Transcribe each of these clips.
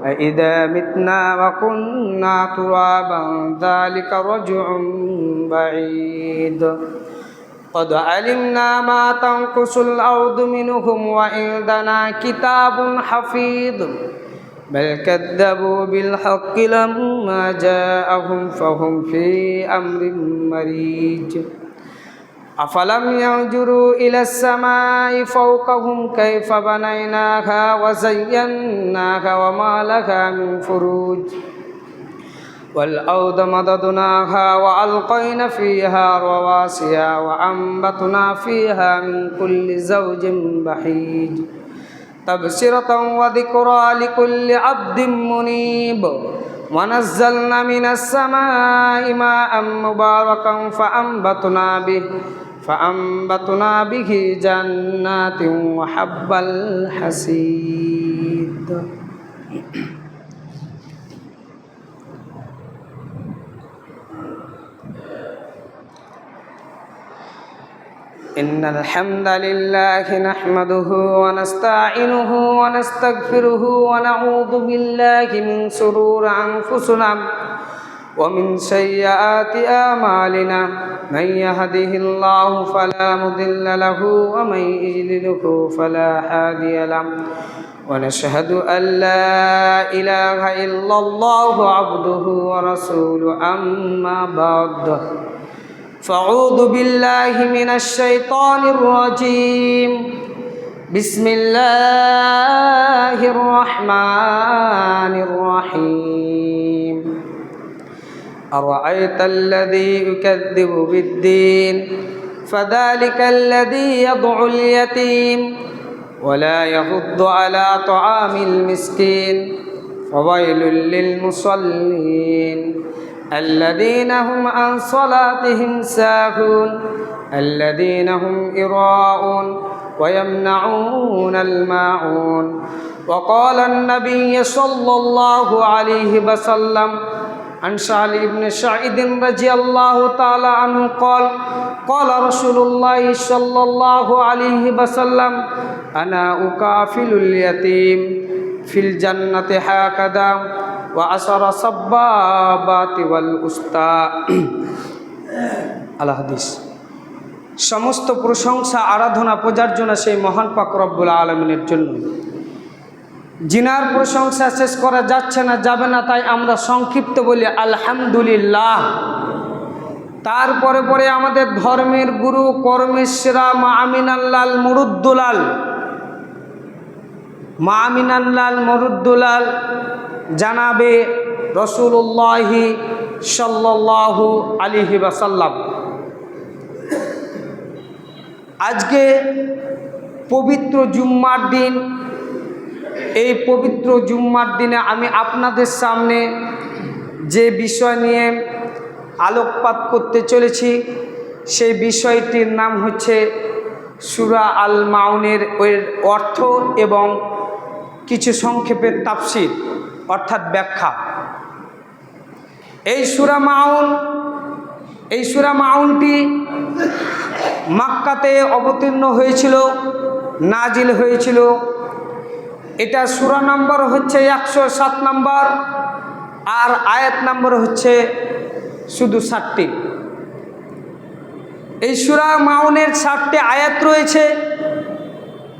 أإذا متنا وكنا ترابا ذلك رجع بعيد قد علمنا ما تنقص الأرض منهم وعندنا كتاب حفيظ بل كذبوا بالحق لما جاءهم فهم في أمر مريج أفلم ينظروا إلى السماء فوقهم كيف بنيناها وزيناها وما لها من فروج والأرض مددناها وألقينا فيها رواسي وأنبتنا فيها من كل زوج بهيج تبصرة وذكرى لكل عبد منيب ونزلنا من السماء ماء مباركا فأنبتنا به جنات وحب الحصيد إن الحمد لله نحمده ونستعينه ونستغفره ونعوذ بالله من شرور أنفسنا ومن سيئات أعمالنا من يهده الله فلا مضل له ومن يضلل فلا هادي له ونشهد أن لا إله إلا الله عبده ورسوله أما بعد فأعوذ بالله من الشيطان الرجيم بسم الله الرحمن الرحيم أرأيت الذي يكذب بالدين فذلك الذي يدعو اليتيم ولا يحض على طعام المسكين فويل للمصلين الذين هم عن صلاتهم ساهون الذين هم يراءون ويمنعون الماعون وقال النبي صلى الله عليه وسلم عن سهل بن سعيد رضي الله تعالى عنه قال قال رسول الله صلى الله عليه وسلم أنا أكافل اليتيم في الجنة هكذا وعشر الصبابات والأسطى আল হাদিস। সমস্ত প্রশংসা আরাধনা পূজার জন্য সেই মহান পাক রব্বুল আলামিনের জন্য, জিনার প্রশংসা শেষ করা যাচ্ছে না, যাবে না, তাই আমরা সংক্ষিপ্ত বলি আলহামদুলিল্লাহ। তারপরে পরে আমাদের ধর্মের গুরু কর্মের সেরা মা আমিনাল্লাল মুরুদ্দুলাল জানাবে রসুল্লাহি সাল্লাল্লাহু আলাইহি ওয়াসাল্লাম। আজকে পবিত্র জুম্মার দিন। এই পবিত্র জুম্মার দিনে আমি আপনাদের সামনে যে বিষয় নিয়ে আলোকপাত করতে চলেছি সেই বিষয়টির নাম হচ্ছে সূরা আল মাউনের অর্থ এবং কিছু সংক্ষেপের তাফসীর অর্থাৎ ব্যাখ্যা। এই সূরা মাউনটি মক্কাতে অবতীর্ণ হয়েছিল, নাজিল হয়েছিল। এটা সূরা নম্বর হচ্ছে 107 নম্বর আর আয়াত নম্বর হচ্ছে শুধু 60টি। এই সূরা মাউনের 60টি আয়াত রয়েছে।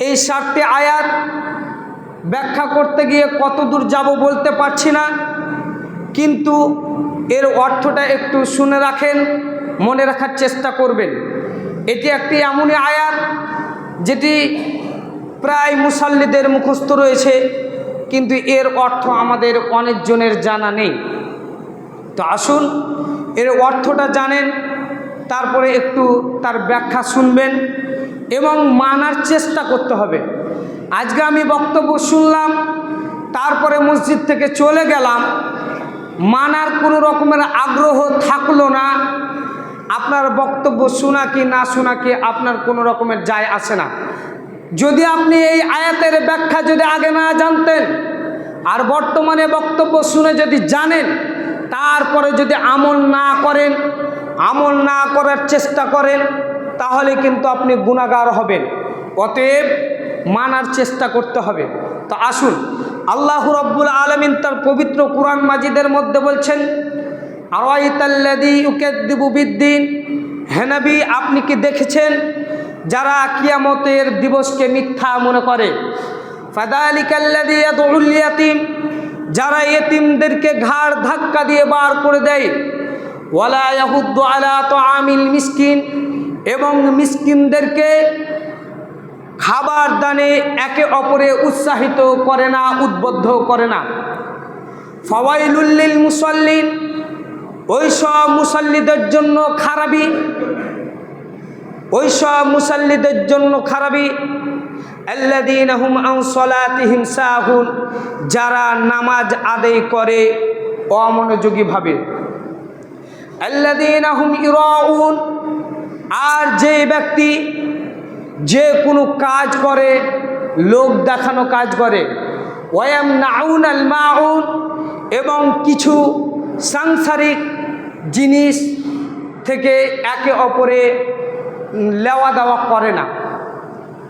এই 60টি আয়াত ব্যাখ্যা করতে গিয়ে কত দূর যাব বলতে পারছি না, কিন্তু এর অর্থটা একটু শুনে রাখেন, মনে রাখার চেষ্টা করবেন। এটি একটি এমনই আয়াত যেটি প্রায় মুসাল্লিদের মুখস্থ রয়েছে, কিন্তু এর অর্থ আমাদের অনেকজনের জানা নেই। তো আসুন এর অর্থটা জানেন, তারপরে একটু তার ব্যাখ্যা শুনবেন এবং মানার চেষ্টা করতে হবে। আজকে আমি বক্তব্য শুনলাম, তারপরে মসজিদ থেকে চলে গেলাম, মানার কোনো রকমের আগ্রহ থাকলো না। আপনার বক্তব্য শোনা কি না শোনা কি আপনার কোনো রকমের যায় আসে না। যদি আপনি এই আয়াতের ব্যাখ্যা যদি আগে না জানতেন আর বর্তমানে বক্তব্য শুনে যদি জানেন, তারপরে যদি আমল না করার চেষ্টা করেন, তাহলে কিন্তু আপনি গুনাহগার হবেন। অতএব মানার চেষ্টা করতে হবে। তো আসুন আল্লাহ রাব্বুল আলামিন তার পবিত্র কুরআন মাজিদের মধ্যে বলছেন, আরাইতাল্লাযী ইউকাযযিবু বিদ্দিন, হে নবী আপনি কি দেখেছেন যারা কিয়ামতের দিবসকে মিথ্যা মনে করে? ফাযালিকাল্লাযী ইয়াদউল ইয়াতীম, যারা এতিমদেরকে ঘাড় ধাক্কা দিয়ে বার করে দেয়। ওয়ালা ইয়াহুদ্দু আলা তাআমিল মিসকিন, এবং মিসকিনদেরকে খাবার দানে একে অপরে উৎসাহিত করে না, উদ্বুদ্ধ করে না। ফাওয়াইলুল লিল মুসাল্লিন, ওই সব মুসাল্লিদের জন্য খারাপি, ওই সব মুসাল্লিদের জন্য খারাপি। আল্লাযীনা হুম আন সালাতিহিম সাহুন, যারা নামাজ আদায় করে অমনোযোগীভাবে। আল্লাযীনা হুম ইরাউন, আর যে ব্যক্তি যে কোনো কাজ করে লোক দেখানো কাজ করে। ওয়ায়ামনাউনাল মাউন, এবং কিছু সাংসারিক জিনিস থেকে একে অপরে লেওয়া দেওয়া করে না।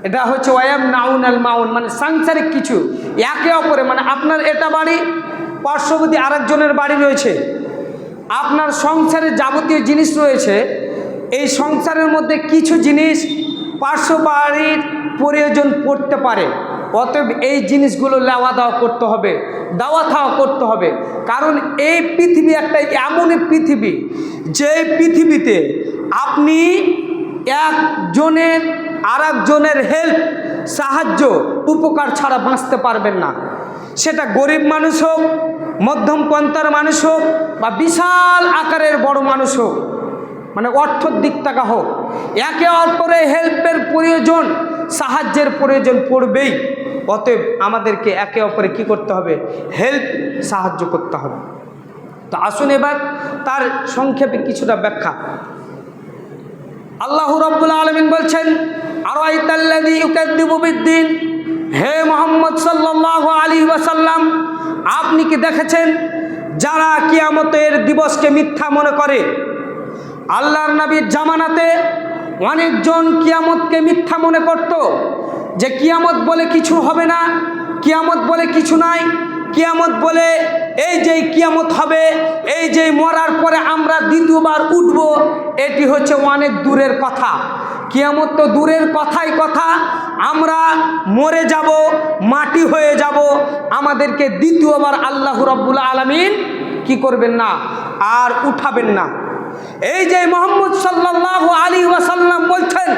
এটা হচ্ছে ওয়ায়ামনাউনাল মাউন, মানে সাংসারিক কিছু একে অপরে, মানে আপনার এটা বাড়ি, পার্শ্ববর্তী আরেকজনের বাড়ি রয়েছে, আপনার সংসারের যাবতীয় জিনিস রয়েছে, এই সংসারের মধ্যে কিছু জিনিস পার্শ্ব বাড়ির প্রয়োজন পড়তে পারে, অতএব এই জিনিসগুলো লেওয়া দেওয়া করতে হবে, দেওয়া থাওয়া করতে হবে। কারণ এই পৃথিবী একটা এমন পৃথিবী, যে পৃথিবীতে আপনি একজনের আরেকজনের হেল্প, সাহায্য, উপকার ছাড়া বাঁচতে পারবেন না। সেটা গরিব মানুষ হোক, মধ্যম পন্থার মানুষ হোক, বা বিশাল আকারের বড় মানুষ হোক, মানে অর্থর দিক থেকে হোক, একে অপরে হেল্পের প্রয়োজন, সাহায্যের প্রয়োজন পড়বেই। অতএব আমাদেরকে একে অপরে কি করতে হবে? হেল্প, সাহায্য করতে হবে। তো আসুন এবার তার সংক্ষেপে কিছুটা ব্যাখ্যা। আল্লাহ রাব্বুল আলামিন বলছেন, আরাইতাল্লাযী ইউকাযযিবু বিদ্দিন, হে মুহাম্মদ সাল্লাল্লাহু আলাইহি ওয়াসাল্লাম আপনি কি দেখেছেন যারা কিয়ামতের দিবসকে মিথ্যা মনে করে? আল্লাহর নবীর জামানাতে অনেকজন কিয়ামতকে মিথ্যা মনে করত, যে কিয়ামত বলে কিছু হবে না, কিয়ামত বলে কিছু নাই, কিয়ামত বলে এই যে কিয়ামত হবে, এই যে মরার পরে আমরা দ্বিতীয়বার উঠব, এটি হচ্ছে অনেক দূরের কথা। কিয়ামত তো দূরের কথাই কথা, আমরা মরে যাব, মাটি হয়ে যাব, আমাদেরকে দ্বিতীয়বার আল্লাহ রাব্বুল আলামিন কি করবেন না, আর উঠাবেন না। এই যে মুহাম্মদ সাল্লাল্লাহু আলাইহি ওয়াসাল্লাম বলছেন,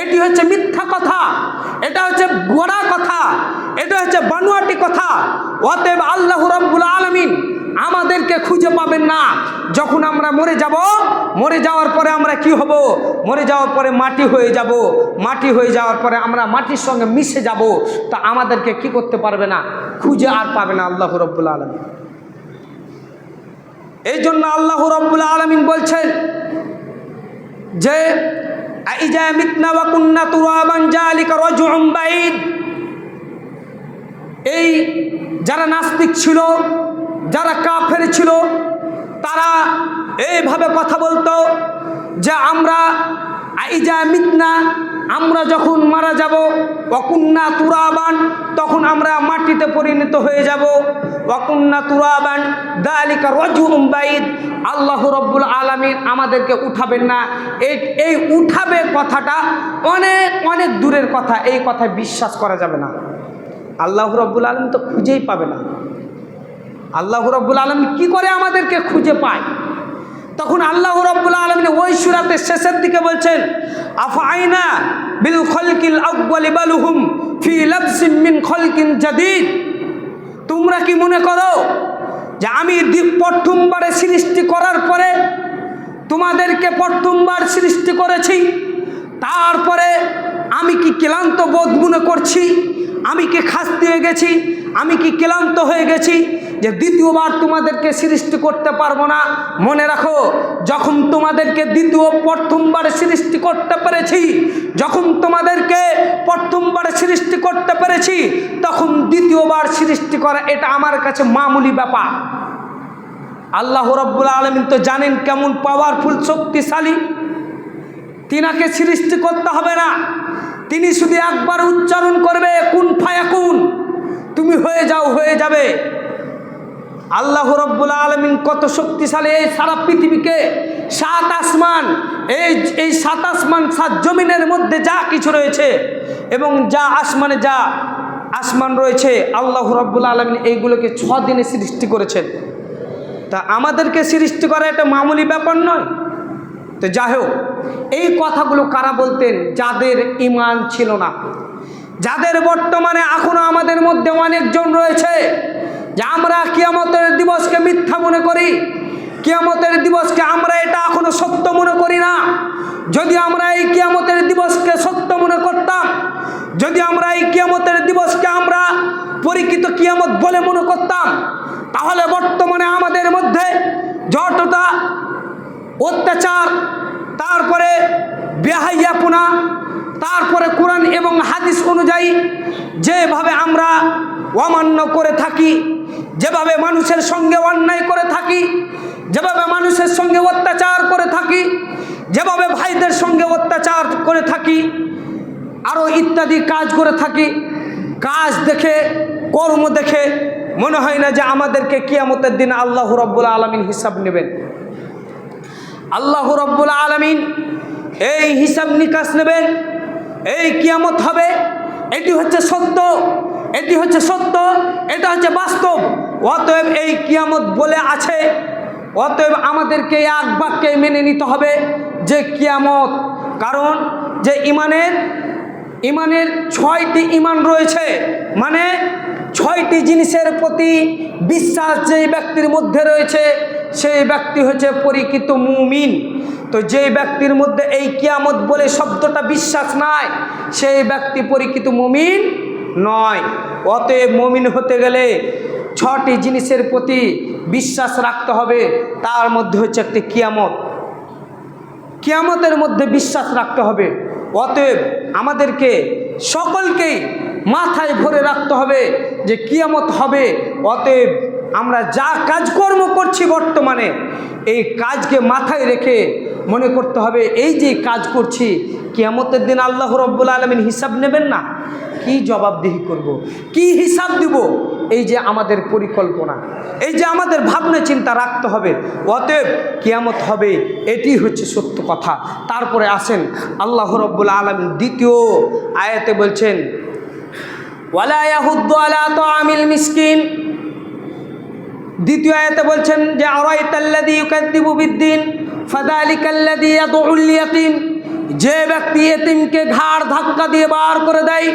এটি হচ্ছে মিথ্যা কথা, এটা হচ্ছে গোড়া কথা, এটা হচ্ছে বানোয়াটি কথা। অতএব আল্লাহ রাব্বুল আলামিন আমাদেরকে খুঁজে পাবেন না। যখন আমরা মরে যাব, মরে যাওয়ার পরে আমরা কি হব? মরে যাওয়ার পরে মাটি হয়ে যাব, মাটি হয়ে যাওয়ার পরে আমরা মাটির সঙ্গে মিশে যাব, তা আমাদেরকে কি করতে পারবে না, খুঁজে আর পাবে না আল্লাহ রাব্বুল আলামিন। এই জন্য আল্লাহ রাব্বুল আলামিন বলছেন যে আইজা মিতনা ওয়া কুন্না তুরাবান যালিকা রাজউন বাঈদ। এই যারা নাস্তিক ছিল, যারা কাফের ছিল, তারা এইভাবে কথা বলতো যে আমরা আইজা মিতনা, আমরা যখন মারা যাব, ওয়াকুন্না তুরাবান, তখন আমরা মাটিতে পরিণত হয়ে যাব, ওয়াকুন্না তুরাবান যালিকা রাজউন বাঈদ, আল্লাহ রাব্বুল আলামিন আমাদেরকে উঠাবেন না। এই উঠাবে কথাটা অনেক অনেক দূরের কথা, এই কথায় বিশ্বাস করা যাবে না। আল্লাহ রাব্বুল আলামিন তো খুঁজেই পাবে না। আল্লাহ রাব্বুল আলামিন কি করে আমাদেরকে খুঁজে পায়? তখন আল্লাহ রাব্বুল আলামিন ওই সূরাতের শেষের দিকে বলছেন, আফাইনা বিল খলকিল আউয়ালি বালহুম ফি লাবসিন মিন খলকিন জাদীদ। তোমরা কি মনে করো যে আমি প্রথমবারে সৃষ্টি করার পরে তোমাদেরকে প্রথমবার সৃষ্টি করেছি, তারপরে আমি কি ক্লান্ত বোধ মনে করছি? আমি কি খাস্তি হয়ে গেছি? আমি কি ক্লান্ত হয়ে গেছি যে দ্বিতীয়বার তোমাদেরকে সৃষ্টি করতে পারবো না? মনে রাখো, যখন তোমাদেরকে প্রথমবার সৃষ্টি করতে পেরেছি, যখন তোমাদেরকে প্রথমবার সৃষ্টি করতে পেরেছি, তখন দ্বিতীয়বার সৃষ্টি করা এটা আমার কাছে মামুলি ব্যাপার। আল্লাহ রাব্বুল আলামিন তো জানেন কেমন পাওয়ারফুল, শক্তিশালী। তিনাকে সৃষ্টি করতে হবে না, তিনি শুধু একবার উচ্চারণ করবে কুন ফায়াকুন, তুমি হয়ে যাও, হয়ে যাবে। আল্লাহ রাব্বুল আলামিন কত শক্তিশালী! এই সারা পৃথিবীকে, সাত আসমান, এই সাত আসমান, সাত জমিনের মধ্যে যা কিছু রয়েছে এবং যা আসমানে যা আসমান রয়েছে, আল্লাহ রাব্বুল আলামিন এইগুলোকে 6 দিনে সৃষ্টি করেছেন। তা আমাদেরকে সৃষ্টি করা এটা মামুলি ব্যাপার নয়। তো যাই হোক, এই কথাগুলো কারা বলতেন? যাদের ঈমান ছিল না, যাদের বর্তমানে এখনো আমাদের মধ্যে অনেকজন রয়েছে যে আমরা কিয়ামতের দিবসকে মিথ্যা মনে করি, কিয়ামতের দিবসকে আমরা এটা এখনো সত্য মনে করি না। যদি আমরা এই কিয়ামতের দিবসকে সত্য মনে করতাম, যদি আমরা এই কিয়ামতের দিবসকে আমরা পরিচিত কিয়ামত বলে মনে করতাম, তাহলে বর্তমানে আমাদের মধ্যে যতটা অত্যাচার, তারপরে বেহাইয়াপনা, তারপরে কোরআন এবং হাদিস অনুযায়ী যেভাবে আমরা অমান্য করে থাকি, যেভাবে মানুষের সঙ্গে অন্যায় করে থাকি, যেভাবে মানুষের সঙ্গে অত্যাচার করে থাকি, যেভাবে ভাইদের সঙ্গে অত্যাচার করে থাকি, আরও ইত্যাদি কাজ করে থাকি, কাজ দেখে, কর্ম দেখে মনে হয় না যে আমাদেরকে কিয়ামতের দিন আল্লাহ রাব্বুল আলামিন হিসাব নেবেন। আল্লাহ রাব্বুল আলামিন এই হিসাব নিকাশ নেবেন, এই কিয়ামত হবে। এটি হচ্ছে সত্য, এটি হচ্ছে সত্য, এটা হচ্ছে বাস্তব। অতএব এই কিয়ামত বলে আছে, অতএব আমাদেরকে এক বাক্যে মেনে নিতে হবে যে কিয়ামত। কারণ যে ইমানের 6টি ইমান রয়েছে, মানে 6টি জিনিসের প্রতি বিশ্বাস যেই ব্যক্তির মধ্যে রয়েছে সেই ব্যক্তি হচ্ছে পরিচিত মুমিন। তো যেই ব্যক্তির মধ্যে এই কিয়ামত বলে শব্দটা বিশ্বাস নাই, সেই ব্যক্তি পরিচিত মুমিন নয়। অতএব মুমিন হতে গেলে 6টি জিনিসের প্রতি বিশ্বাস রাখতে হবে। তার মধ্যে হচ্ছে একটি কিয়ামত, কিয়ামতের মধ্যে বিশ্বাস রাখতে হবে। অতএব আমাদেরকে সকলকেই মাথায় ভরে রাখতে হবে যে কিয়ামত হবে। অতএব আমরা যা কাজকর্ম করছি বর্তমানে, এই কাজকে মাথায় রেখে মনে করতে হবে এই যে কাজ করছি, কিয়ামতের দিন আল্লাহ রাব্বুল আলামিন হিসাব নেবেন না। কি জবাবদিহি করব, কি হিসাব দিব? এই যে আমাদের পরিকল্পনা, এই যে আমাদের ভাবনা চিন্তা রাখতে হবে। অতএব কিয়ামত হবে, এটি হচ্ছে সত্য কথা। তারপরে আসেন আল্লাহ রাব্বুল আলামিন দ্বিতীয় আয়াতে বলছেন, ওয়ালা ইয়াহুদ্দু আলা তাআমিল মিসকিন। দ্বিতীয় আয়াতে বলছেন যে আরাইতাল্লাযী ইউকাযযিবু বিদ্দিন ফাযালিকাল্লাযী ইয়াদউল ইয়াতীম। যে ব্যক্তি এতিমকে ঘাড় ধাক্কা দিয়ে বার করে দেয়।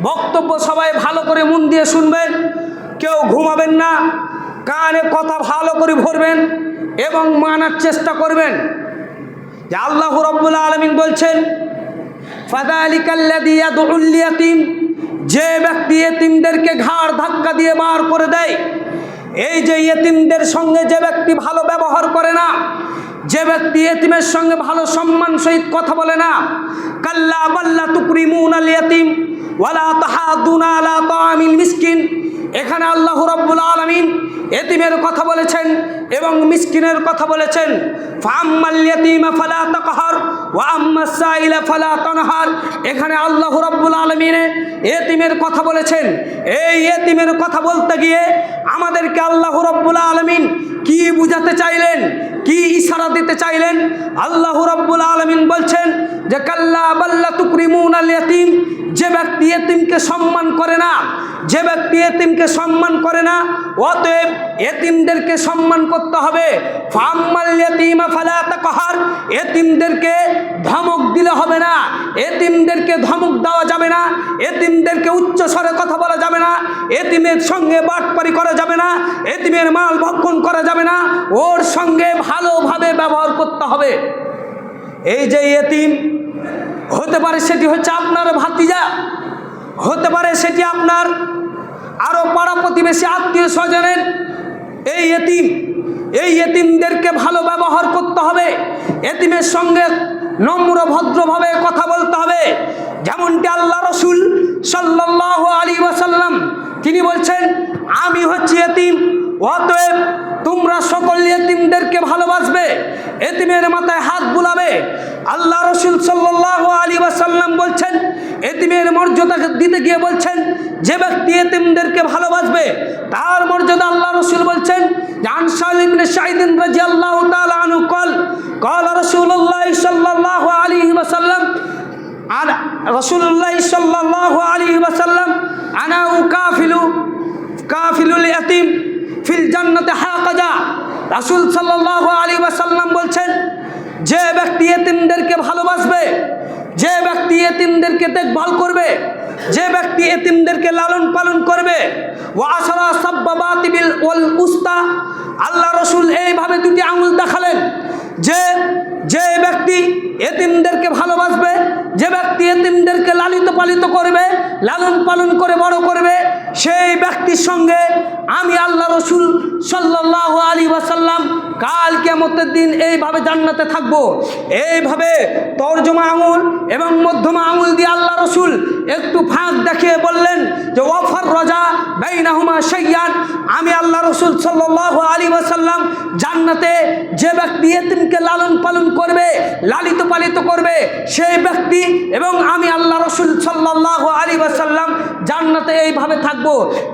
বক্তব্য সবাই ভালো করে মন দিয়ে শুনবেন, কেউ ঘুমাবেন না, কানে কথা ভালো করে ভরবেন এবং মানার চেষ্টা করবেন যে আল্লাহ রাব্বুল আলামিন বলছেন ফাযালিকাল্লাযী ইয়াদউল ইয়াতীম। যে ব্যক্তি এতিমদেরকে ঘাড় ধাক্কা দিয়ে বার করে দেয়, এই যে এতিমদের সঙ্গে যে ব্যক্তি ভালো ব্যবহার করে না, যে ব্যক্তি এতিমের সঙ্গে ভালো সম্মান সহিত কথা বলে না, কাল্লা বাল্লা তুকরিমুনাল ইয়াতীম ওয়ালা তাহাদুনা আলা তাআমিল মিসকিন। এখানে আল্লাহ রাব্বুল আলামিন এতিমের কথা বলেছেন এবং মিসকিনের কথা বলেছেন। ফাআম্মাল ইয়াতীমা ফালা তাকহার ওয়া আম্মাস সাইলা ফালা তানহার। এখানে আল্লাহ রাব্বুল আলামিন এতিমের কথা বলেছেন। এই এতিমের কথা বলতে গিয়ে আমাদেরকে আল্লাহ রাব্বুল আলামিন কি বুঝাতে চাইলেন, কি ইশারা দিতে চাইলেন? আল্লাহ রাব্বুল আলামিন বলছেন যে কাল্লা বাল্লা তুকরিমুনাল ইয়াতীম। যে ব্যক্তি এতিমকে সম্মান করে না, যে ব্যক্তি এতিমকে সম্মান করে না, অতএব এতিমদেরকে সম্মান করতে হবে। ফাআম্মাল ইয়াতীমা ফালা তাকহার। এতিমদেরকে ধমক দিলে হবে না, এতিমদেরকে ধমক দেওয়া যাবে না, এতিমদেরকে উচ্চ স্বরে কথা বলা যাবে না, এতিমের সঙ্গে বাটপারি করা যাবে না, এতিমের মাল ভক্ষণ করা যাবে না, ওর সঙ্গে ভালোভাবে ব্যবহার করতে হবে। এই যে এতিম হতে পারে সেটি হচ্ছে আপনার ভাতিজা, হতে পারে সেটি আপনার আরও পাড়া প্রতিবেশী আত্মীয় স্বজনের। এই এতিমদেরকে ভালো ব্যবহার করতে হবে, এতিমের সঙ্গে নম্র ভদ্রভাবে কথা বলতে হবে। যেমনটি আল্লাহ রসুল সাল্লাল্লাহু আলাইহি ওয়াসাল্লাম তিনি বলছেন, আমি হচ্ছি এতিম, অতএব তোমরা সকল এতিমদেরকে ভালোবাসবে, এতিমের মাথায় হাত বুলাবে। আল্লাহ রসুল সাল্লাল্লাহু আলাইহি ওয়াসাল্লাম বলছেন, এতিমের মর্যাদা দিতে গিয়ে বলছেন, যে ব্যক্তি এতিমদেরকে ভালোবাসবে তার মর্যাদা আল্লাহ রসুল বলছেন, আন সালিম ইবনে সাঈদ রাদিয়াল্লাহু তাআলা আনহু قال رسول الله صلى الله عليه وسلم রাসূলুল্লাহ সাল্লাল্লাহু আলাইহি ওয়াসাল্লাম আনা কাফিলুল ইয়াতীম ফিল জান্নাতি হাকাজা। রাসূল সাল্লাল্লাহু আলাইহি ওয়াসাল্লাম বলছেন, যে ব্যক্তি এতিমদেরকে ভালোবাসবে, যে ব্যক্তি এতিমদেরকে দেখভাল করবে, যে ব্যক্তি এতিমদেরকে লালন পালন করবে, ওয়া আশরা সাব্বাবাতি বিল ওয়াল উস্তা, আল্লাহ রসুল এইভাবে দুটি আঙুল দেখালেন যে ব্যক্তি এতিমদেরকে ভালোবাসবে, যে ব্যক্তি এতিমদেরকে লালিত পালিত করবে, লালন পালন করে বড় করবে, সেই ব্যক্তির সঙ্গে আমি আল্লাহ রসুল সাল্লাল্লাহু আলাইহি ওয়াসাল্লাম কাল কিয়ামতের দিন এইভাবে জান্নাতে থাকব। এইভাবে তর্জমা আঙুল এবং মধ্যমা আঙুল দিয়ে আল্লাহ রসুল একটু ফাঁক দেখিয়ে বললেন যে ওয়াফার রাজা বাইনাহুমা শাইয়ান, আমি আল্লাহ রসুল সাল্লাল্লাহু আলাইহি ওয়াসাল্লাম জান্নাতে যে ব্যক্তি এতিমকে লালন পালন করবে, লালিত পালিত করবে, সেই ব্যক্তি এবং আমি আল্লাহ রসুল সাল্লাল্লাহু আলাইহি ওয়াসাল্লাম জান্নাতে এইভাবে থাকব।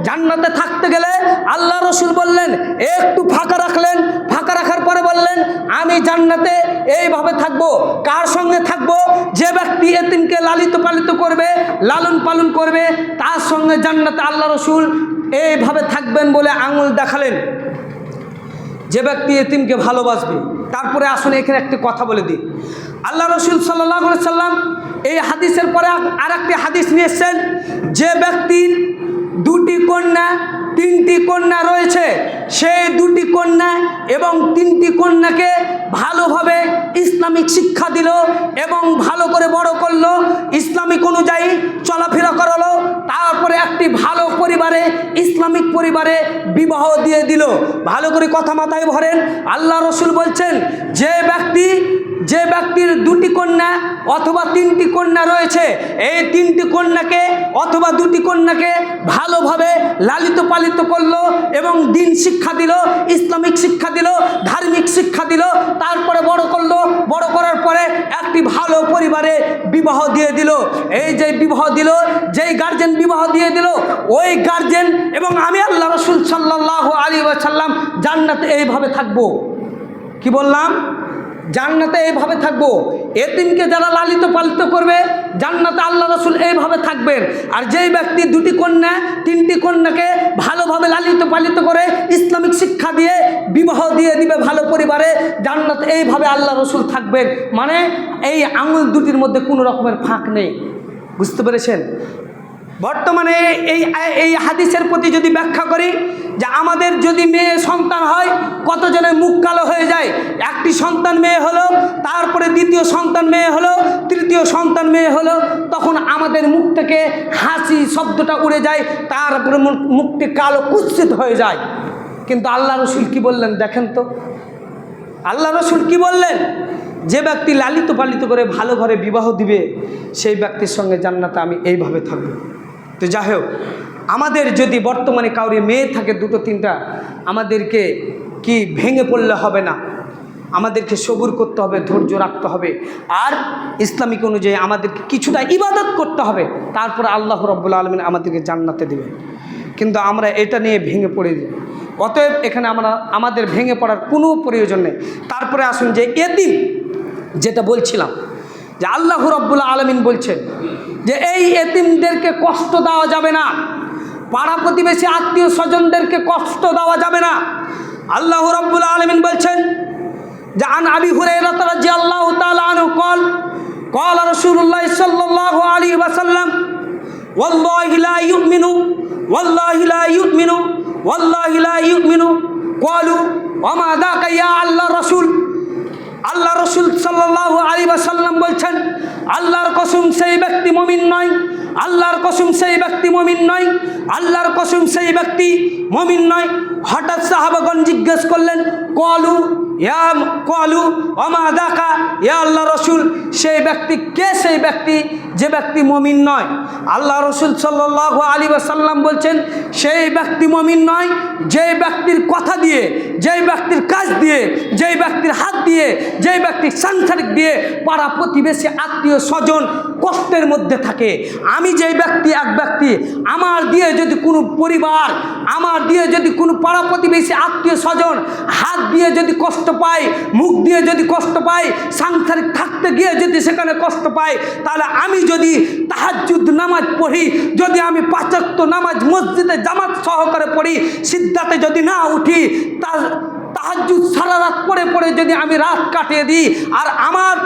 জান্নাতে থাকতে গেলে আল্লাহ রসুল বললেন, একটু ফাঁকা রাখলেন, ফাঁকা রাখার পরে বললেন, আমি জান্নাতে এইভাবে থাকব। কার সঙ্গে থাকব? যে ব্যক্তি এতিমকে লালিত পালিত করবে, লালন পালন করবে, তার সঙ্গে জান্নাতে আল্লাহ রসুল এইভাবে থাকবেন বলে আঙুল দেখালেন। যে ব্যক্তি এতিমকে ভালোবাসবে। তারপরে আসুন এখানে একটি কথা বলে দিই, আল্লাহ রসুল সাল্লাল্লাহু আলাইহি সাল্লাম এই হাদিসের পরে আর একটি হাদিস নিয়ে এসেছেন, যে ব্যক্তির দুটি কন্যা, তিনটি কন্যা রয়েছে, সেই দুটি কন্যা এবং তিনটি কন্যাকে ভালোভাবে ইসলামিক শিক্ষা দিল এবং ভালো করে বড় করলো, ইসলামিক অনুযায়ী চলাফেরা করালো, তারপরে একটি ভালো পরিবারে, ইসলামিক পরিবারে বিবাহ দিয়ে দিল। ভালো করে কথা মাথায় ভরেন। আল্লাহ রসুল বলছেন, যে ব্যক্তির দুটি কন্যা অথবা তিনটি কন্যা রয়েছে, এই তিনটি কন্যাকে অথবা দুটি কন্যাকে ভালোভাবে লালিত পালিত করলো এবং দিন শিক্ষা দিল, ইসলামিক শিক্ষা দিল, ধার্মিক শিক্ষা দিল, তারপরে বড় করলো, বড় করার পরে একটি ভালো পরিবারে বিবাহ দিয়ে দিল। এই যে বিবাহ দিল, যেই গার্জেন বিবাহ দিয়ে দিল, ওই গার্জেন এবং আমি আল্লাহ রসুল সাল্লাল্লাহু আলাইহি ওয়াসাল্লাম জান্নাতে এইভাবে থাকবো। কি বললাম? জান্নাতে এইভাবে থাকবো। এতিমকে যারা লালিত পালিত করবে, জান্নাতে আল্লাহ রসুল এইভাবে থাকবেন। আর যেই ব্যক্তি দুটি কন্যা, তিনটি কন্যাকে ভালোভাবে লালিত পালিত করে ইসলামিক শিক্ষা দিয়ে বিবাহ দিয়ে দিবে ভালো পরিবারে, জান্নাতে এইভাবে আল্লাহ রসুল থাকবেন। মানে এই আঙুল দুটির মধ্যে কোনো রকমের ফাঁক নেই। বুঝতে পেরেছেন? বর্তমানে এই হাদিসের প্রতি যদি ব্যাখ্যা করি, যে আমাদের যদি মেয়ে সন্তান হয়, কতজনের মুখ কালো হয়ে যায়। একটি সন্তান মেয়ে হলো, তারপরে দ্বিতীয় সন্তান মেয়ে হলো, তৃতীয় সন্তান মেয়ে হলো, তখন আমাদের মুখ থেকে হাসি শব্দটা উড়ে যায়, তারপরে মুখটি কালো কুৎসিত হয়ে যায়। কিন্তু আল্লাহ রসুল কি বললেন দেখেন তো? আল্লাহ রসুল কি বললেন? যে ব্যক্তি লালিত পালিত করে ভালো ঘরে বিবাহ দিবে, সেই ব্যক্তির সঙ্গে জান্নাতে আমি এইভাবে থাকবো। তো যাই হোক, আমাদের যদি বর্তমানে কাউরে মেয়ে থাকে দুটো তিনটা, আমাদেরকে কি ভেঙে পড়লে হবে না, আমাদেরকে সবুর করতে হবে, ধৈর্য রাখতে হবে, আর ইসলামিক অনুযায়ী আমাদেরকে কিছুটা ইবাদত করতে হবে, তারপর আল্লাহ রাব্বুল আলামিন আমাদেরকে জান্নাতে দেবেন। কিন্তু আমরা এটা নিয়ে ভেঙে পড়ে যাই। অতএব এখানে আমাদের ভেঙে পড়ার কোনো প্রয়োজন নেই। তারপরে আসুন যে এতিম, যেটা বলছিলাম, যে আল্লাহ রাব্বুল আলামিন বলছেন যে এই এতিমদেরকে কষ্ট দেওয়া যাবে না, পাড়া প্রতিবেশী আত্মীয় স্বজনদেরকে কষ্ট দেওয়া যাবে না। আল্লাহ রাব্বুল আলামিন বলছেন যে আন আবি হুরায়রা রাদিয়াল্লাহু তাআলা আনহু قال رسول الله صلى الله عليه وسلم والله لا يؤمن والله لا يؤمن والله لا يؤمن قالوا وما ذاك يا الله رسول। আল্লাহ রসুল সাল্লাল্লাহু আলাইহি ওয়াসাল্লাম বলছেন, আল্লাহর কসম সেই ব্যক্তি মুমিন নয়, আল্লাহর কসম সেই ব্যক্তি মুমিন নয়, আল্লাহর কসম সেই ব্যক্তি মুমিন নয়। হঠাৎ সাহাবাগণ জিজ্ঞেস করলেন, কলু ওমা দাকা, ইয়া আল্লাহ রসুল, সেই ব্যক্তি কে? সেই ব্যক্তি যে ব্যক্তি মুমিন নয়। আল্লাহ রসুল সাল্লাল্লাহু আলাইহি ওয়াসাল্লাম বলছেন, সেই ব্যক্তি মুমিন নয় যেই ব্যক্তির কথা দিয়ে, যেই ব্যক্তির কাজ দিয়ে, যেই ব্যক্তির হাত দিয়ে, যেই ব্যক্তির সাংসারিক দিয়ে পাড়া প্রতিবেশী আত্মীয় স্বজন কষ্টের মধ্যে থাকে। আমি যেই ব্যক্তি, এক ব্যক্তি আমার দিয়ে যদি কোনো পরিবার, আমার দিয়ে যদি কোনো পাড়া প্রতিবেশী আত্মীয় স্বজন হাত দিয়ে যদি কষ্ট পায়, মুখ দিয়ে যদি কষ্ট পায়, সাংসারিক থাকতে গিয়ে যদি সেখানে কষ্ট পায়, তাহলে আমি যদি তাহাজ্জুদ নামাজ পড়ি, যদি আমি 5 ওয়াক্ত নামাজ মসজিদে জামাত সহকারে পড়ি, সিজদাতে যদি না উঠি, তাহাজ্জুদ সারা রাত পড়ে পড়ে যদি আমি রাত কাটিয়ে দিই, আর আমার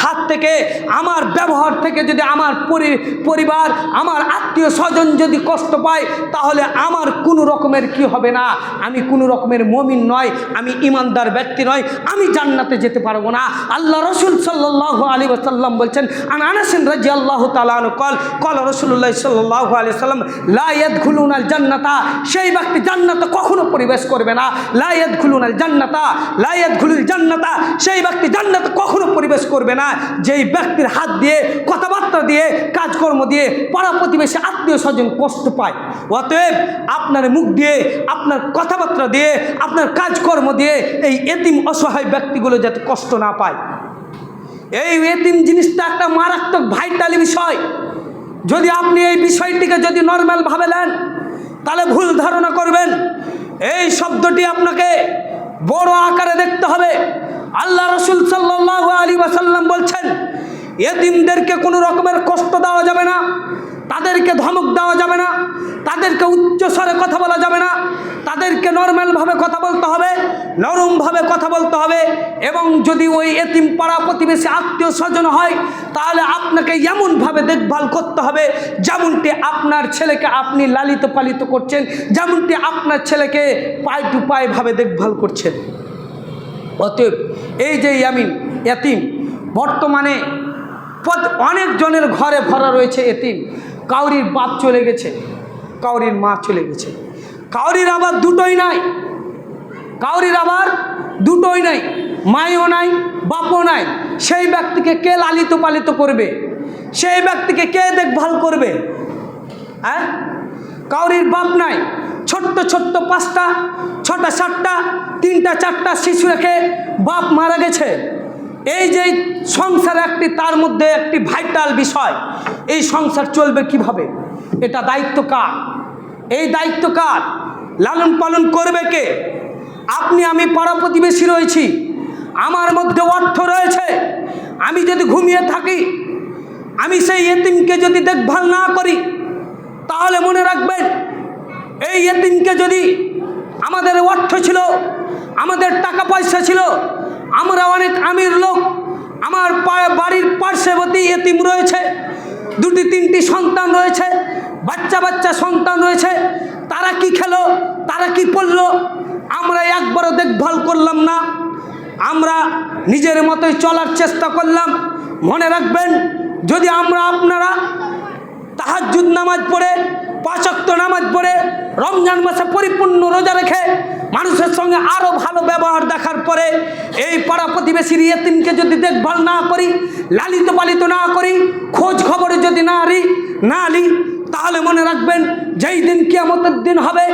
হাত থেকে, আমার ব্যবহার থেকে যদি আমার পরিবার, আমার আত্মীয় স্বজন যদি কষ্ট পায়, তাহলে আমার কোনো রকমের কি হবে না, আমি কোনো রকমের মুমিন নয়, আমি ইমানদার ব্যক্তি নয়, আমি জান্নাতে যেতে পারবো না। আল্লাহ রসুল সাল্লাল্লাহু আলাইহি ওয়াসাল্লাম বলছেন, আনাস রাদিয়াল্লাহু তাআলা আনহু কল রাসূলুল্লাহ সাল্লাল্লাহু আলাইহি ওয়াসাল্লাম, লা ইয়াদখুলুনাল জান্নাতা, সেই ব্যক্তি জান্নাতে কখনো প্রবেশ করবে না। লা ইয়াদখুলুনাল জান্নাতা, লা ইয়াদখুলুল জান্নাতা, সেই ব্যক্তি জান্নাতে কখনো প্রবেশ করবে না যেই ব্যক্তির হাত দিয়ে, কথাবার্তা দিয়ে, কাজকর্ম দিয়ে পাড়া প্রতিবেশী আত্মীয় স্বজন কষ্ট পায়। অতএব আপনার মুখ দিয়ে, আপনার কথাবার্তা দিয়ে, আপনার কাজকর্ম দিয়ে এই এতিম অসহায় ব্যক্তিগুলো যাতে কষ্ট না পায়। এই এতিম জিনিসটা একটা মারাত্মক ভাইটাল বিষয়। যদি আপনি এই বিষয়টিকে যদি নর্মাল ভাবে নেন, তাহলে ভুল ধারণা করবেন। এই শব্দটি আপনাকে বড় আকারে দেখতে হবে। আল্লাহ রসুল সাল্লাল্লাহু আলাইহি ওয়াসাল্লাম বলছেন, এতিমদেরকে কোনো রকমের কষ্ট দেওয়া যাবে না, তাদেরকে ধমক দেওয়া যাবে না, তাদেরকে উচ্চস্বরে কথা বলা যাবে না, তাদেরকে নর্মালভাবে কথা বলতে হবে, নরমভাবে কথা বলতে হবে। এবং যদি ওই এতিম পাড়া প্রতিবেশী আত্মীয় স্বজন হয়, তাহলে আপনাকে এমনভাবে দেখভাল করতে হবে যেমনটি আপনার ছেলেকে আপনি লালিত পালিত করছেন, যেমনটি আপনার ছেলেকে পায়ে টু পায়েভাবে দেখভাল করছেন। অতএব এই যে এতিম বর্তমানে অনেক জনের ঘরে ভরা রয়েছে এতিম। কাউরির বাপ চলে গেছে, কাউরির মা চলে গেছে, কাউরির আবার দুটোই নাই, কাউরির আবার দুটোই নাই, মায়ও নাই, বাপও নাই। সেই ব্যক্তিকে কে লালিত পালিত করবে? সেই ব্যক্তিকে কে দেখভাল করবে? হ্যাঁ, কাউরির বাপ নাই, ছোট্ট ছোট্ট 5টা, 6টা, 7টা, 3টা, 4টা শিশু রেখে বাপ মারা গেছে। এই যে সংসার একটি, তার মধ্যে একটি ভাইটাল বিষয়, এই সংসার চলবে কিভাবে? এটা দায়িত্ব কার? এই দায়িত্ব কার? লালন পালন করবে কে? আপনি, আমি পাড়া প্রতিবেশী রয়েছি, আমার মধ্যে অর্থ রয়েছে, আমি যদি ঘুমিয়ে থাকি, আমি সেই এতিমকে যদি দেখভাল না করি, তাহলে মনে রাখবেন, এই এতিমকে যদি আমাদের অর্থ ছিল, আমাদের টাকা পয়সা ছিল, আমরা অনেক আমির লোক, আমার বাড়ির পার্শ্ববর্তী এতিম রয়েছে, 2টি 3টি সন্তান রয়েছে, বাচ্চা সন্তান রয়েছে, তারা কি খেলো, তারা কি পড়লো, আমরা একবারও দেখভাল করলাম না, আমরা নিজের মতোই চলার চেষ্টা করলাম। মনে রাখবেন, যদি আপনারা তাহাজ্জুদ নামাজ পড়ে, 5 ওয়াক্ত নামাজ পড়ে, রমজান মাসে পরিপূর্ণ রোজা রেখে, মানুষের সঙ্গে আরও ভালো ব্যবহার দেখার পরে এই পাড়া প্রতিবেশীর এতিমকে যদি দেখভাল না করি, লালিত পালিত না করি, খোঁজ খবরে যদি না নিই, তাহলে মনে রাখবেন, যেই দিন কিয়ামতের দিন হবে,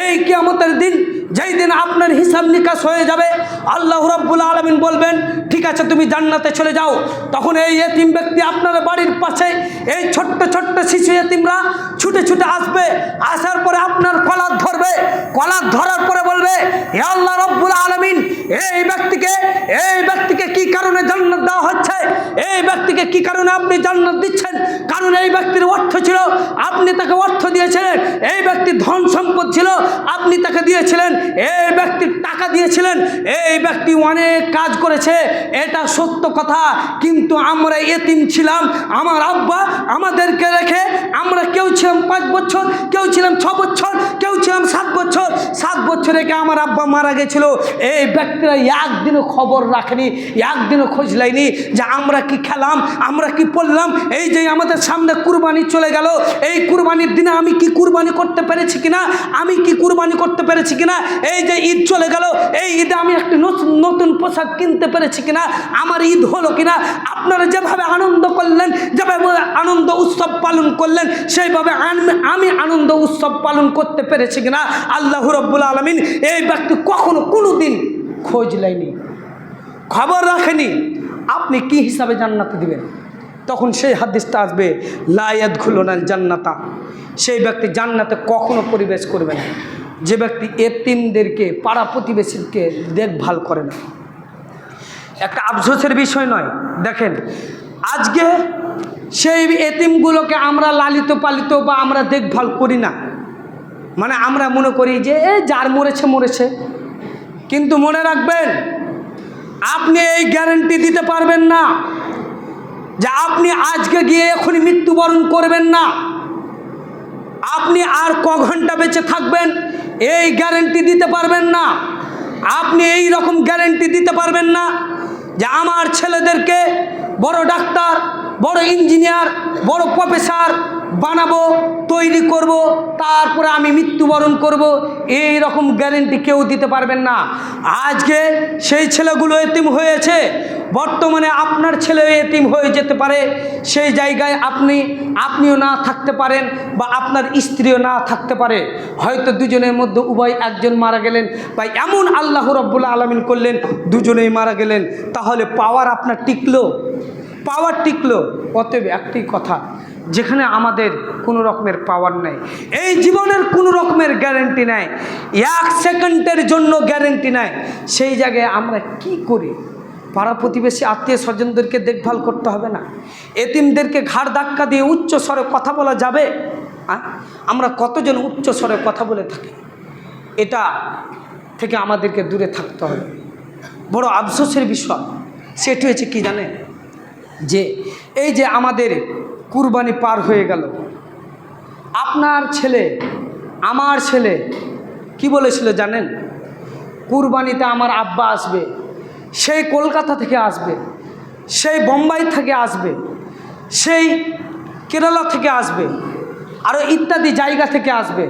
এই কিয়ামতের দিন যেই দিন আপনার হিসাব নিকাশ হয়ে যাবে, আল্লাহ রাব্বুল আলামিন বলবেন, ঠিক আছে তুমি জান্নাতে চলে যাও। তখন এই এতিম ব্যক্তি আপনার বাড়ির পাশে, এই ছোট্ট ছোট্ট শিশু এতিমরা ছুটে ছুটে আসবে, আসার পরে আপনার কলার ধরবে, কলার ধরার পরে বলবে, হে আল্লাহ রাব্বুল আলামিন, এই ব্যক্তিকে কি কারণে জান্নাত দেওয়া হচ্ছে? এই ব্যক্তিকে কি কারণে আপনি জান্নাত দিচ্ছেন? কারণ এই ব্যক্তির অর্থ ছিল, আপনি তাকে অর্থ দিয়েছিলেন। এই ব্যক্তির ধন সম্পদ ছিল, আপনি তাকে দিয়েছিলেন। এই ব্যক্তির টাকা দিয়েছিলেন। এই ব্যক্তি অনেক কাজ করেছে, এটা সত্য কথা। কিন্তু আমরা এতিম ছিলাম, আমার আব্বা আমাদেরকে রেখে, আমরা কেউ ছিলাম 5 বছর, কেউ ছিলাম 6 বছর, কেউ ছিলাম 7 বছর। 7 বছর বছর আগে আমার আব্বা মারা গেছিল, এই ব্যক্তিরা একদিনও খবর রাখেনি, একদিনও খোঁজ লাইনি যে আমরা কি খেলাম, আমরা কি পড়লাম। এই যে আমাদের সামনে কুরবানি চলে গেল, এই কুরবানির দিনে আমি কি কুরবানি করতে পেরেছি কিনা, আমি কি কুরবানি করতে পেরেছি কিনা। এই যে ঈদ চলে গেল, এই ঈদে আমি একটি নতুন পোশাক কিনতে পেরেছি কিনা, আমার ঈদ হলো কিনা। আপনারা যেভাবে আনন্দ করলেন, যেভাবে আনন্দ উৎসব পালন করলেন, সেইভাবে আমি আনন্দ উৎসব পালন করতে পেরেছি কিনা। আল্লাহ রাব্বুল আলামিন এই ব্যক্তি কখনো কোনো দিন খোঁজ লাইনি, খবর রাখেনি, আপনি কি হিসাবে জান্নাতে দিবেন? তখন সেই হাদিসটা আসবে, লা ইয়াদখুলুনাল জান্নাতা, সেই ব্যক্তি জান্নাতে কখনো প্রবেশ করবে না যে ব্যক্তি এতিমদেরকে, পাড়া প্রতিবেশীকে দেখভাল করে না। একটা আফসোসের বিষয় নয়, দেখেন আজকে সেই এতিমগুলোকে আমরা লালিত পালিত বা আমরা দেখভাল করি না, মানে আমরা মনে করি যে যার মরেছে মরেছে। কিন্তু মনে রাখবেন, আপনি এই গ্যারান্টি দিতে পারবেন না যে আপনি আজকে গিয়ে এখনই মৃত্যুবরণ করবেন না, আপনি আর ক ঘন্টা বেঁচে থাকবেন এই গ্যারান্টি দিতে পারবেন না। আপনি এই রকম গ্যারান্টি দিতে পারবেন না যে আমার ছেলেদেরকে বড় ডাক্তার, বড় ইঞ্জিনিয়ার, বড় প্রফেসর বানাবো, তৈরি করব, তারপরে আমি মৃত্যুবরণ করব, এই রকম গ্যারেন্টি কেউ দিতে পারবেন না। আজকে সেই ছেলেগুলো এতিম হয়েছে, বর্তমানে আপনার ছেলেও এতিম হয়ে যেতে পারে। সেই জায়গায় আপনিও না থাকতে পারেন বা আপনার স্ত্রীও না থাকতে পারে। হয়তো দুজনের মধ্যে উভয় একজন মারা গেলেন বা এমন আল্লাহ রাব্বুল আলামিন করলেন দুজনেই মারা গেলেন, তাহলে পাওয়ার আপনার টিকলো? পাওয়ার টিকলো? অতএব একটি কথা, যেখানে আমাদের কোনো রকমের পাওয়ার নেই, এই জীবনের কোনো রকমের গ্যারেন্টি নাই, 1 সেকেন্ডের জন্য গ্যারেন্টি নাই, সেই জায়গায় আমরা কি করি? পাড়া প্রতিবেশী আত্মীয় স্বজনদেরকে দেখভাল করতে হবে না? এতিমদেরকে ঘাড় ধাক্কা দিয়ে উচ্চ স্বরে কথা বলা যাবে? আমরা কতজন উচ্চ স্বরে কথা বলে থাকি, এটা থেকে আমাদেরকে দূরে থাকতে হবে। বড় আফসোসের বিষয় সেটি হয়েছে কি জানেন, যে এই যে আমাদের কুরবানি পার হয়ে গেল, আপনার ছেলে আমার ছেলে কি বলেছিল জানেন? কুরবানিতে আমার আব্বা আসবে, সেই কলকাতা থেকে আসবে, সেই বোম্বাই থেকে আসবে, সেই কেরালা থেকে আসবে, আরও ইত্যাদি জায়গা থেকে আসবে।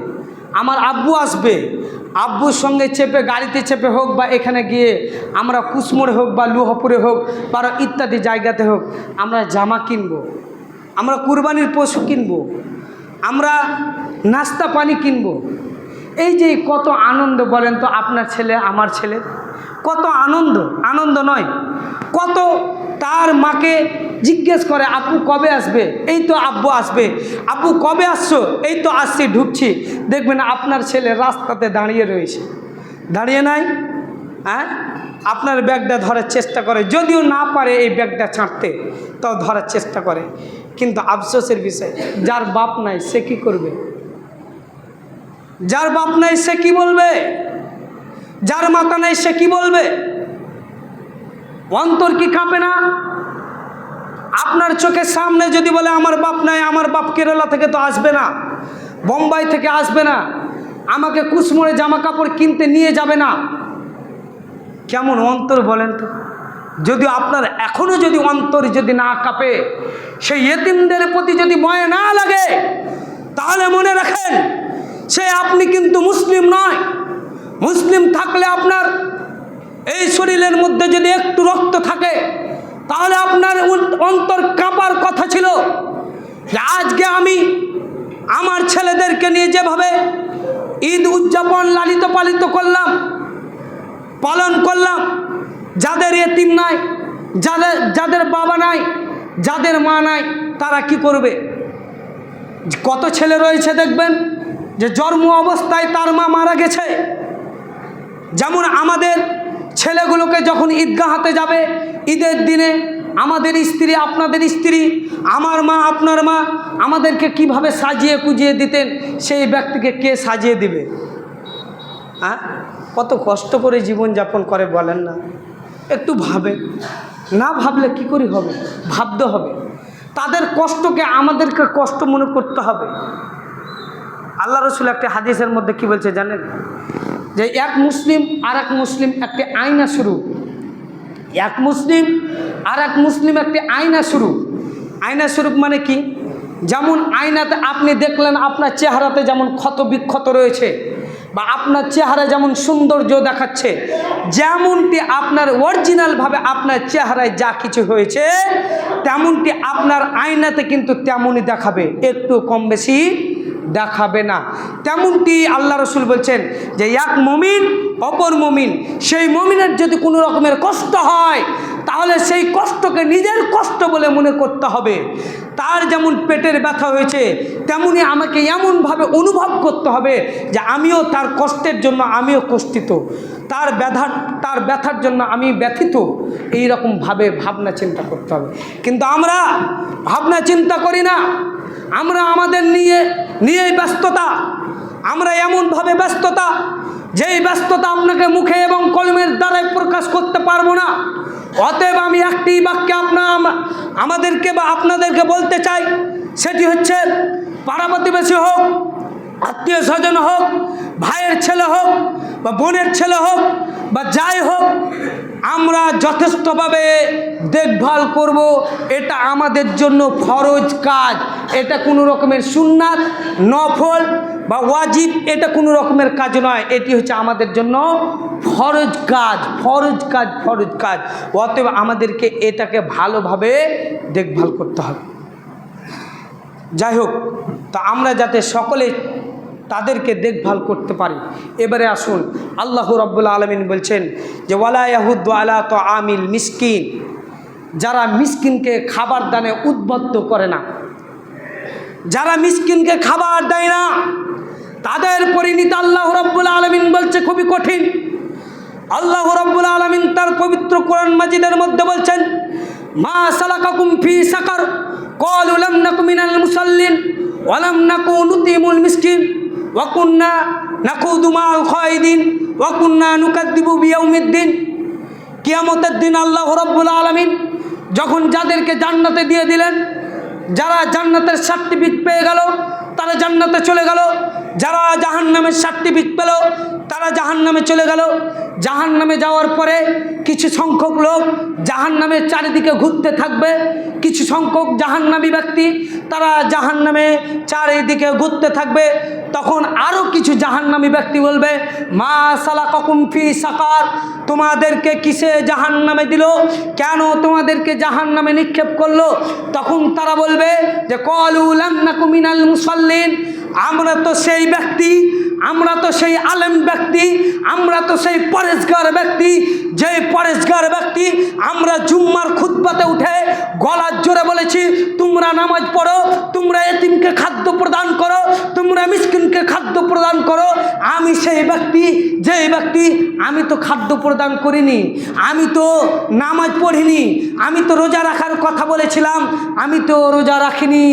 আমার আব্বু আসবে, আব্বুর সঙ্গে চেপে, গাড়িতে চেপে হোক বা এখানে গিয়ে আমরা কুসমোড়ে হোক বা লুহাপুরে হোক বা ইত্যাদি জায়গাতে হোক, আমরা জামা কিনবো, আমরা কুরবানির পশু কিনবো, আমরা নাস্তা পানি কিনবো। এই যে কত আনন্দ বলেন তো, আপনার ছেলে আমার ছেলে, কত আনন্দ! আনন্দ নয়, কত তার মাকে জিজ্ঞেস করে আব্বু কবে আসবে, এই তো আব্বু আসবে, আব্বু কবে আসছো, এই তো আসছি, ঢুকছি। দেখবেন আপনার ছেলে রাস্তাতে দাঁড়িয়ে রয়েছে, দাঁড়িয়ে নাই, হ্যাঁ, আপনার ব্যাগটা ধরার চেষ্টা করে, যদিও না পারে এই ব্যাগটা ছাড়তে, তাও ধরার চেষ্টা করে। কিন্তু আফসোসের বিষয়, যার বাপ নাই সে কি করবে? যার বাপ নাই সে কি বলবে? যার মাতা নাই সে কি বলবে? অন্তর কি কাঁপে না? আপনার চোখের সামনে যদি বলে আমার বাপ নাই, আমার বাপ কেরালা থেকে তো আসবে না, বোম্বাই থেকে আসবে না, আমাকে কুসমোড়ে জামা কাপড় কিনতে নিয়ে যাবে না, কেমন অন্তর বলেন তো? যদি আপনার এখনো যদি অন্তর যদি না কাঁপে, সেই এতিমদের প্রতি যদি ময় না লাগে, তাহলে মনে রাখেন সে আপনি কিন্তু মুসলিম নয়। মুসলিম থাকলে আপনার এই শরীরের মধ্যে যদি একটু রক্ত থাকে, তাহলে আপনার অন্তর কাঁপার কথা ছিল যে আজকে আমি আমার ছেলেদেরকে নিয়ে যেভাবে ঈদ উদযাপন লালিত পালিত করলাম, পালন করলাম, যাদের এতিম নাই, যাদের বাবা নাই, যাদের মা নাই, তারা কি করবে? কত ছেলে রয়েছে দেখবেন যে জন্ম অবস্থায় তার মা মারা গেছে। যেমন আমাদের ছেলেগুলোকে যখন ঈদগাহাতে যাবে ঈদের দিনে, আমাদের স্ত্রী, আপনাদের স্ত্রী, আমার মা, আপনার মা আমাদেরকে কিভাবে সাজিয়ে কুজিয়ে দিতেন, সেই ব্যক্তিকে কে সাজিয়ে দিবে? হ্যাঁ, কত কষ্ট করে জীবনযাপন করে বলেন না? একটু ভাবে, না ভাবলে কি করে হবে? ভাবতে হবে। তাদের কষ্টকে আমাদেরকে কষ্ট মনে করতে হবে। আল্লাহ রসুল একটা হাদিসের মধ্যে কি বলছে জানেন? যে এক মুসলিম আর এক মুসলিম একটি আয়না স্বরূপ, এক মুসলিম আর এক মুসলিম একটি আয়না স্বরূপ। আয়না স্বরূপ মানে কি? যেমন আয়নাতে আপনি দেখলেন আপনার চেহারাতে যেমন ক্ষত বিক্ষত রয়েছে বা আপনার চেহারা যেমন সৌন্দর্য দেখাচ্ছে, যেমনটি আপনার অরিজিনালভাবে আপনার চেহারায় যা কিছু হয়েছে তেমনটি আপনার আয়নাতে কিন্তু তেমনই দেখাবে, একটু কম বেশি দেখাবে না। তেমনটি আল্লাহ রসুল বলছেন যে এক মুমিন অপর মুমিন, সেই মুমিনের যদি কোনো রকমের কষ্ট হয় তাহলে সেই কষ্টকে নিজের কষ্ট বলে মনে করতে হবে। তার যেমন পেটের ব্যথা হয়েছে তেমনি আমাকে এমনভাবে অনুভব করতে হবে যে আমিও তার কষ্টের জন্য আমিও কষ্টিত, তার ব্যথার জন্য আমি ব্যথিত, এই রকমভাবে ভাবনা চিন্তা করতে হবে। কিন্তু আমরা ভাবনা চিন্তা করি না, আমরা আমাদের নিয়ে ব্যস্ততা, আমরা এমনভাবে ব্যস্ততা যেই ব্যস্ততা আপনাকে মুখে এবং কলমের দ্বারাই প্রকাশ করতে পারবো না। অতএব আমি একটি বাক্যে আমাদেরকে বা আপনাদেরকে বলতে চাই, সেটি হচ্ছে পাড়া প্রতিবেশী হোক, আত্মীয় স্বজন হোক, ভাইয়ের ছেলে হোক বা বোনের ছেলে হোক বা যাই হোক, আমরা যথেষ্টভাবে দেখভাল করব। এটা আমাদের জন্য ফরজ কাজ, এটা কোনো রকমের সুন্নাত নফল বা ওয়াজিব, এটা কোনো রকমের কাজ নয়, এটি হচ্ছে আমাদের জন্য ফরজ কাজ, ফরজ কাজ, ফরজ কাজ। অতএব আমাদেরকে এটাকে ভালোভাবে দেখভাল করতে হবে। যাই হোক, তা আমরা যাতে সকলে তাদেরকে দেখভাল করতে পারি। এবারে আসুন, আল্লাহ রাব্বুল আলামিন বলছেন যে ওয়ালা ইয়াহুদ্দু আলা তাআমিল মিসকিন, যারা মিসকিনকে খাবার দানে উদ্বুদ্ধ করে না, যারা মিসকিনকে খাবার দেয় না, তাদের পরিণতি আল্লাহ রাব্বুল আলামিন বলছে খুবই কঠিন। আল্লাহ রাব্বুল আলামিন তার পবিত্র কোরআন মাজিদের মধ্যে বলছেন মা সালাকাকুম ফি সাকার ক্বালু লাম নাকু মিনাল মুসাল্লিন ওয়া লাম নাকু নুতিমুল মিসকিন ওয়া কুন্না নাকুদু মা'আল খায়দিন ওয়া কুন্না নুকাদ্দিবু বিয়াউমিদ্দিন। কিয়ামতের দিন আল্লাহ রাব্বুল আলামিন যখন যাদেরকে জান্নাতে দিয়ে দিলেন, যারা জান্নাতের সার্টিফিকেট পেয়ে গেল তারা জান্নাতে চলে গেল, যারা জাহান্নামের সার্টিফিকেট পেল তারা জাহান্নামে চলে গেল। জাহান্নামে যাওয়ার পরে কিছু সংখ্যক লোক জাহান্নামের চারিদিকে ঘুরতে থাকবে, কিছু সংখ্যক জাহান্নামী ব্যক্তি তারা জাহান্নামে চারিদিকে ঘুরতে থাকবে। তখন আরও কিছু জাহান্নামী ব্যক্তি বলবে মা সালাকাকুম ফি সাকার, তোমাদেরকে কিসে জাহান্নামে দিল, কেন তোমাদেরকে জাহান্নামে নিক্ষেপ করলো? তখন তারা বলবে যে ক্বালু লাম নাকু মিনাল মুসাল্লিন, আমরা তো সেই ব্যক্তি, আমরা তো সেই আলেম ব্যক্তি, আমরা তো সেই পরেজগার ব্যক্তি, যে পরেজগার ব্যক্তি আমরা জুম্মার খুতবাতে উঠে গলার জোরে বলেছি তোমরা নামাজ পড়ো, তোমরা এতিমকে খাদ্য প্রদান করো, তোমরা মিসকিনকে খাদ্য প্রদান করো। আমি সেই ব্যক্তি, যে ব্যক্তি আমি তো খাদ্য প্রদান করিনি, আমি তো নামাজ পড়িনি, আমি তো রোজা রাখার কথা বলেছিলাম, আমি তো রোজা রাখিনি,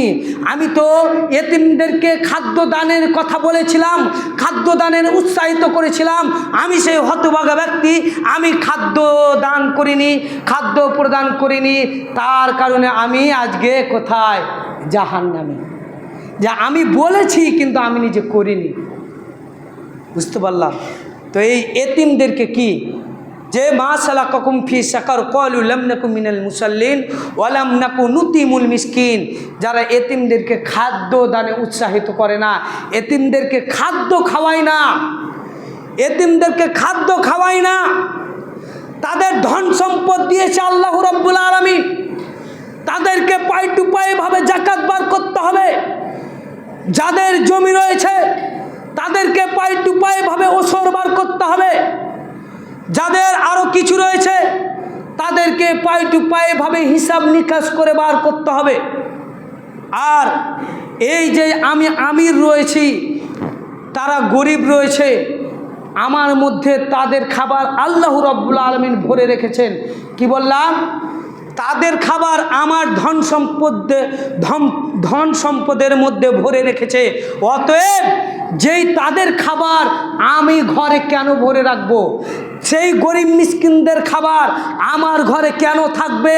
আমি তো এতিমদেরকে খাদ্য দানের কথা বলেছিলাম, খাদ্য দানের উৎসাহিত করেছিলাম, আমি সেই হতভাগা ব্যক্তি, আমি খাদ্য দান করিনি, খাদ্য প্রদান করিনি, তার কারণে আমি আজকে কোথায়? জাহান্নামে। যা আমি বলেছি কিন্তু আমি নিজে করিনি। বুঝতে পারলাম? তো এই এতিমদেরকে কি যে মা সালাকাকুম ফি সাকার ক্বালু লাম নাকু মিনাল মুসাল্লিন ওয়া লাম নাকু নুতিমুল মিসকিন, যারা এতিমদেরকে খাদ্য দানে উৎসাহিত করে না, এতিমদেরকে খাদ্য খাওয়ায় না, এতিমদেরকে খাদ্য খাওয়ায় না, তাদের ধন সম্পদ দিয়েছে আল্লাহ রাব্বুল আলামিন, তাদেরকে পাই টু পাই ভাবে যাকাত বার করতে হবে। যাদের জমি রয়েছে তাদেরকে পাই টু পাই ভাবে ওসর বার করতে হবে, যাদের আরও কিছু রয়েছে তাদেরকে পাই টু পাই ভাবে হিসাব নিকাশ করে বার করতে হবে। আর এই যে আমি আমির রয়েছি, তারা গরিব রয়েছে, আমার মধ্যে তাদের খাবার আল্লাহ রাব্বুল আলামিন ভরে রেখেছেন। কি বললাম? তাদের খাবার আমার ধন সম্পদের মধ্যে ভরে রেখেছে। অতএব যেই তাদের খাবার আমি ঘরে কেন ভরে রাখবো? সেই গরিব মিসকিনদের খাবার আমার ঘরে কেন থাকবে?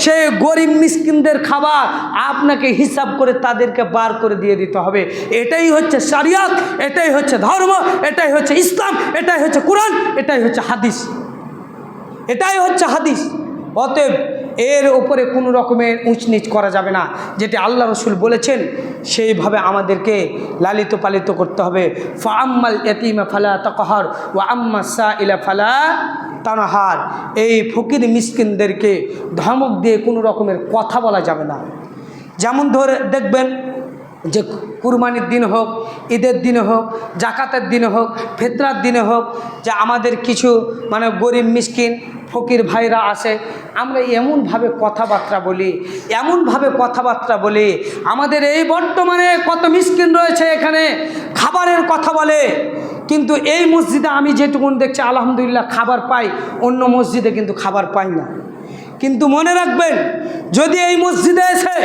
সেই গরিব মিসকিনদের খাবার আপনাকে হিসাব করে তাদেরকে বার করে দিয়ে দিতে হবে। এটাই হচ্ছে শরিয়ত, এটাই হচ্ছে ধর্ম, এটাই হচ্ছে ইসলাম, এটাই হচ্ছে কোরআন, এটাই হচ্ছে হাদিস, এটাই হচ্ছে হাদিস। অতএব এর ওপরে কোনো রকমের উঁচ নিচ করা যাবে না। যেটা আল্লাহ রসুল বলেছেন সেইভাবে আমাদেরকে লালিত পালিত করতে হবে। ফাআম্মাল ইয়াতীমা ফালা তাকহার ওয়া আম্মা সাইলা ফালা তানহার। এই ফকির মিসকিনদেরকে ধমক দিয়ে কোনো রকমের কথা বলা যাবে না। যেমন ধরে দেখবেন যে কুরবানির দিন হোক, ঈদের দিনে হোক, জাকাতের দিনে হোক, ফিতরার দিনে হোক, যে আমাদের কিছু গরিব মিসকিন ফকির ভাইরা আসে, আমরা এমনভাবে কথাবার্তা বলি, আমাদের এই বর্তমানে কত মিসকিন রয়েছে এখানে খাবারের কথা বলে, কিন্তু এই মসজিদে আমি যেটুকুন দেখছি আলহামদুলিল্লাহ খাবার পাই, অন্য মসজিদে কিন্তু খাবার পাই না। কিন্তু মনে রাখবেন, যদি এই মসজিদে এসে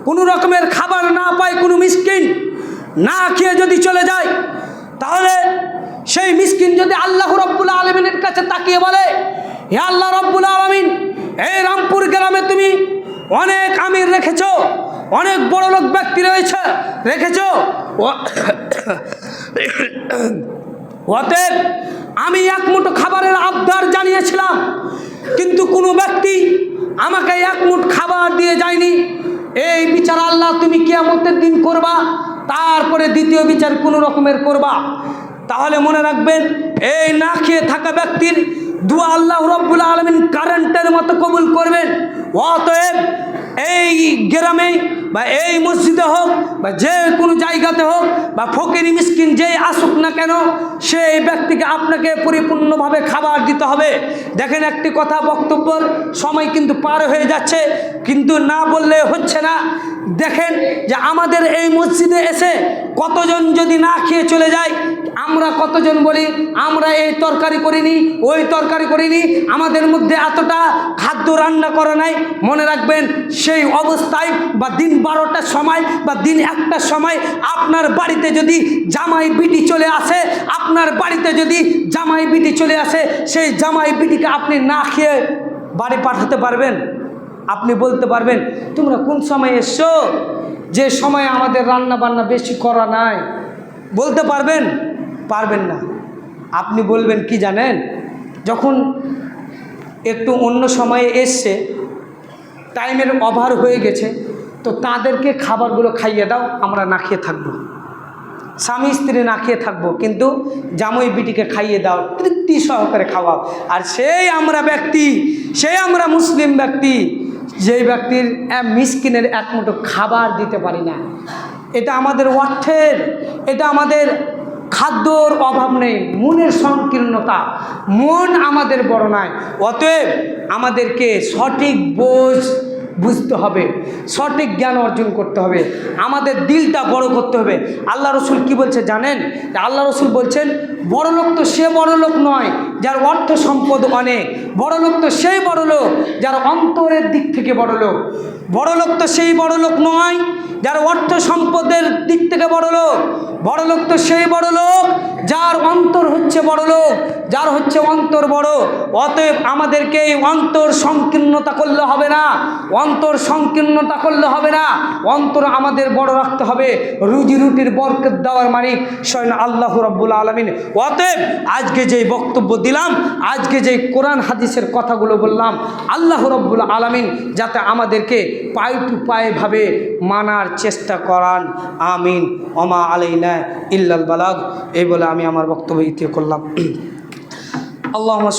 কোনো রকমের খাবার না পায়, কোনো মিসকিন না খেয়ে যদি চলে যায়, তাহলে সেই মিসকিন যদি আল্লাহ রব্বুল আলামিনের কাছে তাকিয়ে বলে, হে আল্লাহ রব্বুল আলামিন, এই রামপুর গ্রামে তুমি অনেক আমির রেখেছো, অনেক বড় লোক ব্যক্তি রেখেছো, অতএব আমি এক মুঠো খাবারের আবদার জানিয়েছিলাম, কিন্তু কোনো ব্যক্তি আমাকে এক মুঠ খাবার দিয়ে যায়নি। এই বিচার আল্লাহ তুমি কিয়ামতের দিন করবা, তারপরে দ্বিতীয় বিচার কোনো রকমের করবা। তাহলে মনে রাখবেন, এই না খেয়ে থাকা ব্যক্তির দুয়া আল্লাহ রব্বুল আলামিন কারেন্টের মতো কবুল করবেন। অতএব এই গ্রামে বা এই মসজিদে হোক বা যে কোনো জায়গাতে হোক বা ফকির মিসকিন যেই আসুক না কেন, সেই ব্যক্তিকে আপনাকে পরিপূর্ণভাবে খাবার দিতে হবে। দেখেন, একটি কথা, বক্তব্যের সময় কিন্তু পার হয়ে যাচ্ছে, কিন্তু না বললে হচ্ছে না। দেখেন যে আমাদের এই মসজিদে এসে কতজন যদি না খেয়ে চলে যায়, আমরা কতজন বলি আমরা এই তরকারি করিনি, ওই তরকারি করিনি, আমাদের মধ্যে এতটা খাদ্য রান্না করা নাই। মনে রাখবেন, সেই অবস্থায় বা দিন 12টার সময় বা দিন 1টার সময় আপনার বাড়িতে যদি জামাই বিটি চলে আসে, সেই জামাই বিটিকে আপনি না খেয়ে বাড়ি পাঠাতে পারবেন? আপনি বলতে পারবেন তোমরা কোন সময় এসছো, যে সময় আমাদের রান্না বান্না বেশি করা নাই? বলতে পারবেন? পারবেন না। আপনি বলবেন কি জানেন, যখন একটু অন্য সময়ে এসছে, টাইমের ওভার হয়ে গেছে, তো তাদেরকে খাবারগুলো খাইয়ে দাও, আমরা না খেয়ে থাকবো, স্বামী স্ত্রী না খেয়ে থাকবো, কিন্তু জামাই বিটিকে খাইয়ে দাও, তৃপ্তি সহকারে খাওয়াও। আর সেই আমরা মুসলিম ব্যক্তি, যেই ব্যক্তির মিসকিনের এক মুঠো খাবার দিতে পারি না। এটা আমাদের অর্থের, এটা আমাদের খাদ্যর অভাব নেই, মনের সংকীর্ণতা, মন আমাদের বড় নয়। অতএব আমাদেরকে সঠিক বুঝতে হবে, সঠিক জ্ঞান অর্জন করতে হবে, আমাদের দিলটা বড় করতে হবে। আল্লাহ রসুল কি বলছে জানেন? আল্লাহ রসুল বলছেন, বড় লোক তো সে বড় লোক নয় যার অর্থ সম্পদ অনেক, বড় লোক তো সেই বড় লোক যার অন্তরের দিক থেকে বড় লোক। বড় লোক তো সেই বড় লোক নয় যার অর্থ সম্পদের দিক থেকে বড় লোক, বড় লোক তো সেই বড় লোক যার অন্তর হচ্ছে বড় লোক, যার হচ্ছে অন্তর বড়। অতএব আমাদেরকে এই অন্তর সংকীর্ণতা করলে হবে না, অন্তর আমাদের বড় রাখতে হবে। রুজি রুটির বরকত দেওয়ার মালিক স্বয়ং আল্লাহ রাব্বুল আলামিন। অতএব আজকে যেই বক্তব্য দিলাম, আজকে যেই কোরআন হাদিসের কথাগুলো বললাম, আল্লাহ রাব্বুল আলামিন যাতে আমাদেরকে পাই টু পায়ে ভাবে মানার চেষ্টা করান। আমিন। ওমা আলাইনা ইল্লাল বালাগ। এই বলে আমি আমার বক্তব্য ইতি করলাম। আল্লাহুম্মা